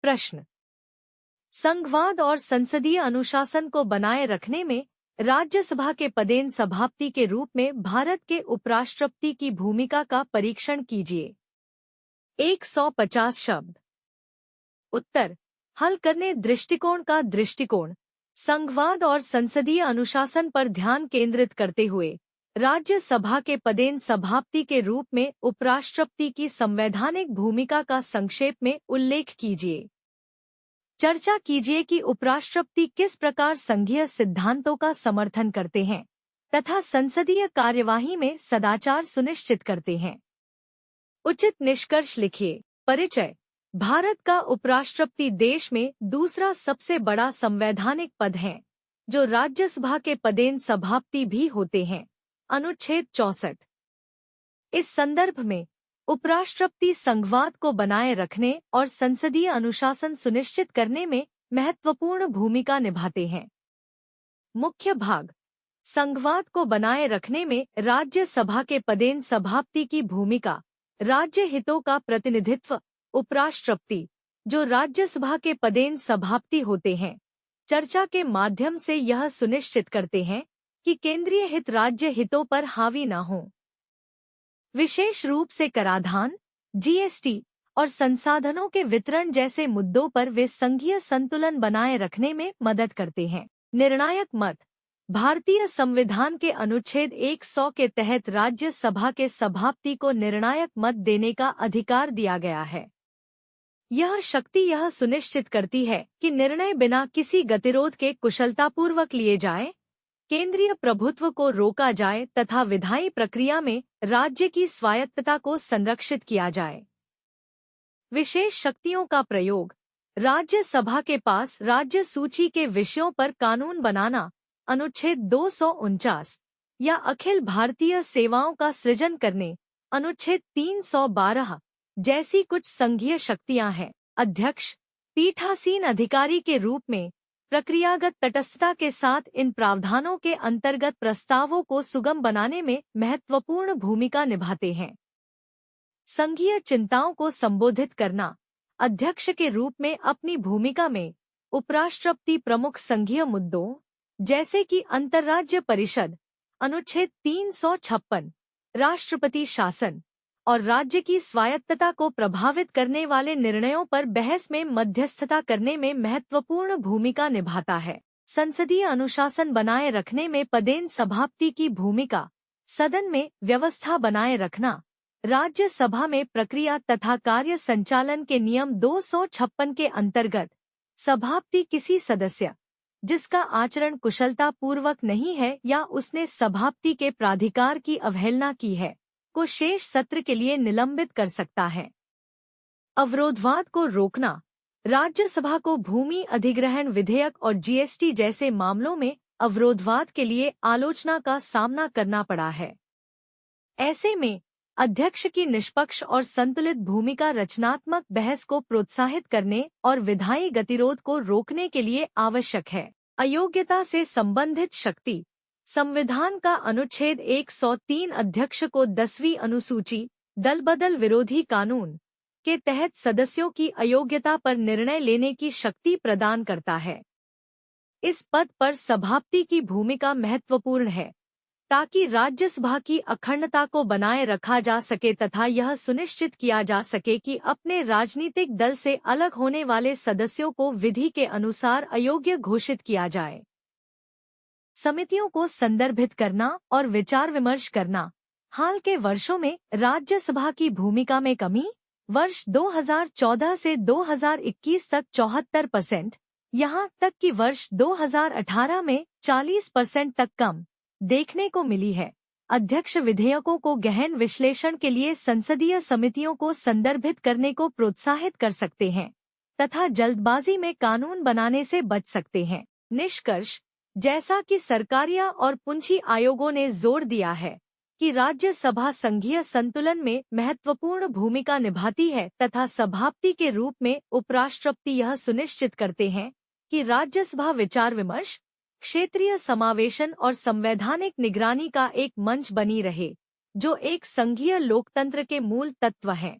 प्रश्न। संघवाद और संसदीय अनुशासन को बनाए रखने में राज्यसभा के पदेन सभापति के रूप में भारत के उपराष्ट्रपति की भूमिका का परीक्षण कीजिए। 150 शब्द। उत्तर। हल करने दृष्टिकोण का दृष्टिकोण संघवाद और संसदीय अनुशासन पर ध्यान केंद्रित करते हुए राज्यसभा के पदेन सभापति के रूप में उपराष्ट्रपति की संवैधानिक भूमिका का संक्षेप में उल्लेख कीजिए। चर्चा कीजिए कि उपराष्ट्रपति किस प्रकार संघीय सिद्धांतों का समर्थन करते हैं तथा संसदीय कार्यवाही में सदाचार सुनिश्चित करते हैं। उचित निष्कर्ष लिखिए। परिचय। भारत का उपराष्ट्रपति देश में दूसरा सबसे बड़ा संवैधानिक पद है, जो राज्यसभा के पदेन सभापति भी होते हैं। अनुच्छेद 64। इस संदर्भ में उपराष्ट्रपति संघवाद को बनाए रखने और संसदीय अनुशासन सुनिश्चित करने में महत्वपूर्ण भूमिका निभाते हैं। मुख्य भाग। संघवाद को बनाए रखने में राज्यसभा के पदेन सभापति की भूमिका। राज्य हितों का प्रतिनिधित्व। उपराष्ट्रपति, जो राज्यसभा के पदेन सभापति होते हैं, चर्चा के माध्यम से यह सुनिश्चित करते हैं कि केंद्रीय हित राज्य हितों पर हावी न हो। विशेष रूप से कराधान, जीएसटी और संसाधनों के वितरण जैसे मुद्दों पर वे संघीय संतुलन बनाए रखने में मदद करते हैं। निर्णायक मत। भारतीय संविधान के अनुच्छेद 100 के तहत राज्यसभा के सभापति को निर्णायक मत देने का अधिकार दिया गया है। यह शक्ति यह सुनिश्चित करती है कि निर्णय बिना किसी गतिरोध के कुशलतापूर्वक लिए जाए, केंद्रीय प्रभुत्व को रोका जाए तथा विधायी प्रक्रिया में राज्य की स्वायत्तता को संरक्षित किया जाए। विशेष शक्तियों का प्रयोग। राज्यसभा के पास राज्य सूची के विषयों पर कानून बनाना, अनुच्छेद 249, या अखिल भारतीय सेवाओं का सृजन करने, अनुच्छेद 312, जैसी कुछ संघीय शक्तियां हैं। अध्यक्ष, पीठासीन अधिकारी के रूप में प्रक्रियागत तटस्थता के साथ इन प्रावधानों के अंतर्गत प्रस्तावों को सुगम बनाने में महत्वपूर्ण भूमिका निभाते हैं। संघीय चिंताओं को संबोधित करना। अध्यक्ष के रूप में अपनी भूमिका में उपराष्ट्रपति प्रमुख संघीय मुद्दों, जैसे कि अंतर्राज्य परिषद, अनुच्छेद 356, राष्ट्रपति शासन और राज्य की स्वायत्तता को प्रभावित करने वाले निर्णयों पर बहस में मध्यस्थता करने में महत्वपूर्ण भूमिका निभाता है। संसदीय अनुशासन बनाए रखने में पदेन सभापति की भूमिका। सदन में व्यवस्था बनाए रखना। राज्यसभा में प्रक्रिया तथा कार्य संचालन के नियम 256 के अंतर्गत सभापति किसी सदस्य, जिसका आचरण कुशलता पूर्वक नहीं है या उसने सभापति के प्राधिकार की अवहेलना की है, को शेष सत्र के लिए निलंबित कर सकता है। अवरोधवाद को रोकना। राज्यसभा को भूमि अधिग्रहण विधेयक और जीएसटी जैसे मामलों में अवरोधवाद के लिए आलोचना का सामना करना पड़ा है। ऐसे में अध्यक्ष की निष्पक्ष और संतुलित भूमिका रचनात्मक बहस को प्रोत्साहित करने और विधायी गतिरोध को रोकने के लिए आवश्यक है। अयोग्यता से संबंधित शक्ति। संविधान का अनुच्छेद 103 अध्यक्ष को 10वीं अनुसूची दलबदल विरोधी कानून के तहत सदस्यों की अयोग्यता पर निर्णय लेने की शक्ति प्रदान करता है। इस पद पर सभापति की भूमिका महत्वपूर्ण है ताकि राज्यसभा की अखंडता को बनाए रखा जा सके तथा यह सुनिश्चित किया जा सके कि अपने राजनीतिक दल से अलग होने वाले सदस्यों को विधि के अनुसार अयोग्य घोषित किया जाए। समितियों को संदर्भित करना और विचार विमर्श करना। हाल के वर्षों में राज्यसभा की भूमिका में कमी। वर्ष 2014 से 2021 तक 74%, यहाँ तक कि वर्ष 2018 में 40% तक कम देखने को मिली है। अध्यक्ष विधेयकों को गहन विश्लेषण के लिए संसदीय समितियों को संदर्भित करने को प्रोत्साहित कर सकते हैं तथा जल्दबाजी में कानून बनाने से बच सकते हैं। निष्कर्ष। जैसा कि सरकारिया और पूंजी आयोगों ने जोर दिया है कि राज्यसभा संघीय संतुलन में महत्वपूर्ण भूमिका निभाती है तथा सभापति के रूप में उपराष्ट्रपति यह सुनिश्चित करते हैं कि राज्यसभा विचार विमर्श, क्षेत्रीय समावेशन और संवैधानिक निगरानी का एक मंच बनी रहे, जो एक संघीय लोकतंत्र के मूल तत्व हैं।